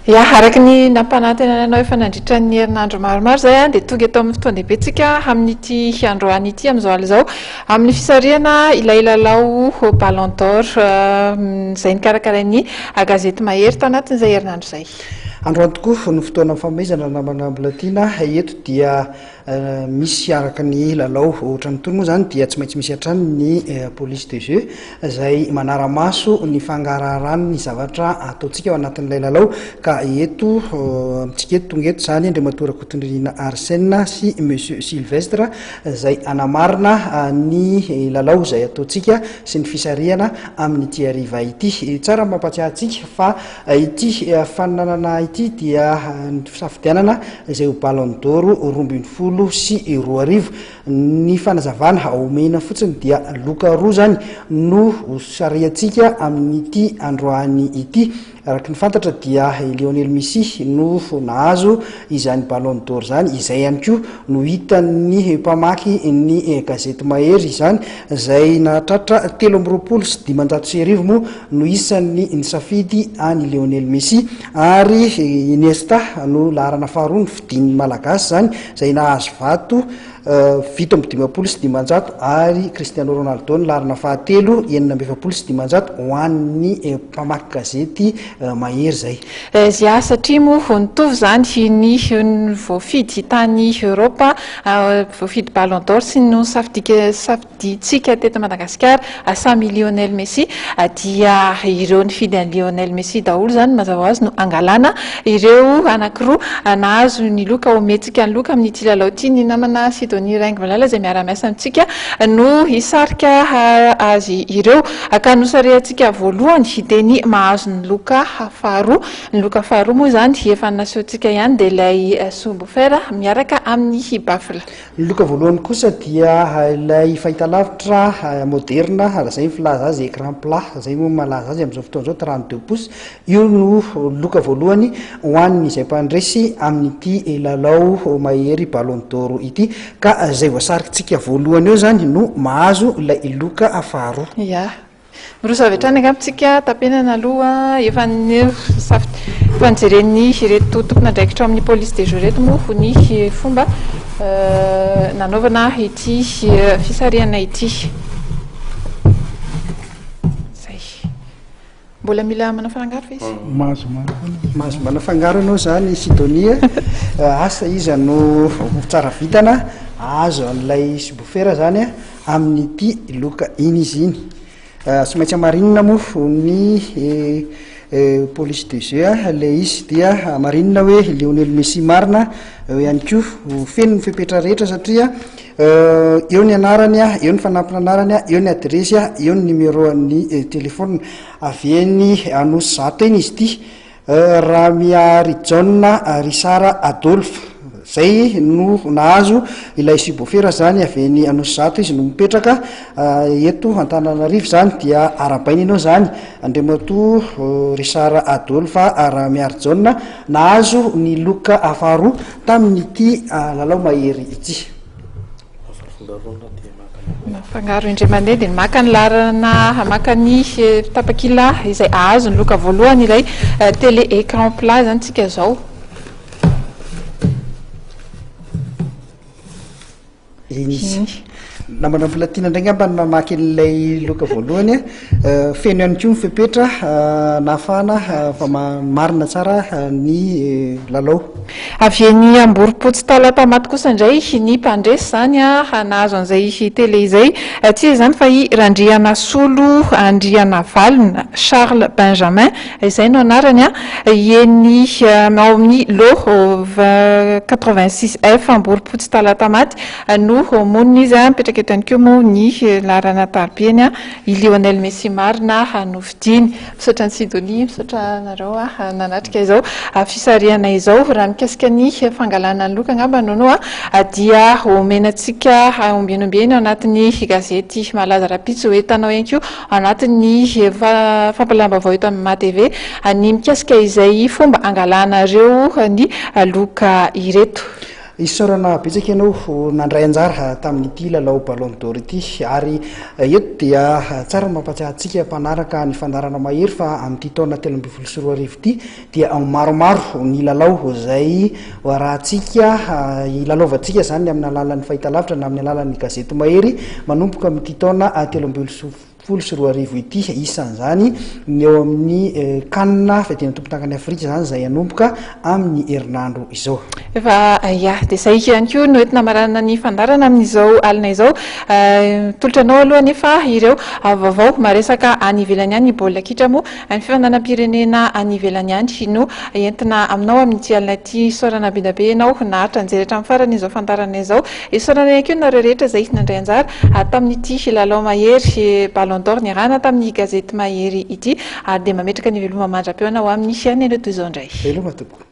Ya araka ny nampanantena anao efa nandritra ny herinandro maromaro zay dia tonga eto amin'ny fotoana lehibe tsika amin'ity androany ity amin'izao alina izao amin'ny fisariana ilay lalao Ballon d'Or izay nikarakarain'ny gazety Mahery tanatin'izay herinandro izay. Androany tokoa ny fotoana fanomezana namana Mbolatiana eto dia misy araka ny lalao ohatra ny tony moa zany dia tsy maintsy misy hatrany ny police de jeu izay manara-maso ny fangaraharahan'ny ny zavatra ataontsika ao anatin'ilay lalao ka eto amintsika eto tonga eto zany Andriamatora Kotondrina Arsène sy monsieur Sylvestre izay anamarina ny lalao izay ataontsika sy ny fisarihana amin'ity hariva ity. Tsara mampatsiahy antsika fa ity fananana ity dia ny fisafidianana izay ho Ballon d'Or 2010 sy 2020 ny fanazavana omena fotsiny dia loka roa zany no sariantsika amin'ity androany ity. Araka ny fantatra dia Lionel Messi no nahazo izany Ballon d'Or zany, izay ihany koa no hitan'ny mpamaky ny gazety Mahery izany izay nahatratra 320 moa no isan'ny nisafidy any Lionel Messi ary Iniesta no laharana faharoa ny fidin'ny malagasy zany izay nahazo vato 750 ary Cristiano Ronaldo ny laharana fahatelo 770 ho an'ny mpamaky gazety Mahery zay. Zia satria moa nitovy zany ny voafidy tany Europa voafidy Ballon d'Or sy no safiditsika teto Madagasikara samy Lionel Messi dia ireo nifidy an Lionel Messi daholo zany mazava azy no angalana ireo anankiroa nahazo ny loka ometsika ny loka amin'ity lalao ity ny namana Sidonie Raingy Valala izay miara-miasa amintsika no hisarika azy ireo ka nosariantsika voalohany dia ny mahazo ny loka faharoa. Ny loka faharoa moa zany efa nasehontsika ihany dia ilay Sombofera miaraka amin'ny Bafla. Ny loka voalohany kosa dia ilay fahitalavitra moderna izay filaza azy écran plat izay moa malaza azy amin'izao fotoana izao 32 pouces io no loka voalohany ho an'izay mpandresy amin'ity lalao Mahery Ballon d'Or ity ka izay voasaritsika voalohany eo zany no mahazo ilay loka faharoa. Ya mirosa avy hatrany angambitsika tapenana aloha efa nijeren'ny ireto tompona andraikitra amin'ny police de jeu reto moa ny fomba nanaovana ity fisariana ity. Zay mbola mila manafangaro fa izy mahazo manafangaro ianao zany Sidonie asa izy no tsara vitana azo an'ilay Sombofera zany amin'ity loka iny izy iny. Tsy maintsy marinina moa ny police de jeu ilay izy dia marinina hoe Lionel Messi marina ihany koa feno ny fepetra rehetra satria eo ny anarany eo ny fanampina anarany eo ny adresy eo ny numéro ny telefona aveny anosy zato eny izy ity Ramia Rijona Risara Adolphe zay no nahazo ilay Sombofera zany aveny anosy zato izy no mipetraka eto Antananarivo zany dia arabaina ianao zany Andriamatoa Risara Adolphe Ramia Rijona nahazo ny loka faharoa tamin'ity lalao Mahery ity. Mafangaro indray mandeha dia maka ny larana maka ny tapakila izay ahazo ny loka voalohany ilay télé écran plat zany tsika zao. Namana Mbolatiana indray ngamba ny mamaky n'ilay loka voalohany feno ihany koa mifepetra nahafahana fa marina tsara ny lalao. Avy eny Amboripotsy talata maty kosa indray ny mpandresy zany nahazo an'izay télé izay tsy zany fa i Randriana Solo Andriana Valina Charles Benjamin izay no anarany eny ao amin'ny lo 86F Amboripotsy talata maty no monina izy mipetraka eto ihany koa moa ny laharana taribeny i Lionel Messi marina no fidiny. Misaotra ny Sidonie, misaotra nareo nanatrika izao fisariana izao raha mikasika ny fangalana ny loka angamba nono dia omenantsika ombienombeny anatin'ny gazety malaza rapitso hoentanao ihany koa anatin'ny fampalam-baovao eto amin'ny MATV ny mikasika izay fomba angalanareo ny loka ireto. isorana betsaka ianao nandray anjara tamin'ity lalao ballon d'or ity ary eto dia tsara mampatsiahantsika mpanaraka ny fandarana mahery fa amin'ity taona 2024 ity dia maromaro ny lalao zay rahantsika ilalaovantsika zany amin'ny alalan'ny fahitalavitra na amin'ny alalan'ny gazety mahery manomboka amin'ity taona 2024 ity isan'izany ny eo amin'ny kanina fedina tompontakany Afrika zany zay anomboka amin'ny herinandro izao. Efa dia zay ihany koa no entina marana ny fandarana amin'izao alina izao tolotranao aloha nefa ireo vaovao maresaka any ivelany any baolina kitra moa ny fifandanam-pirenena any ivelany any no entina aminao amin'ity alina ity sorana bendabe ianao naharitra nijery hatramin'ny farany izao fandarana izao sorana ihany koa nareo rehetra zay nandray anjara tamin'ity lalao mahery ballon d'or niarahana tamin'ny gazety mahery ity ary dia mametraka ny veloma mandra-peona ho amin'ny fiainana toy izao indray. Veloma tompoko.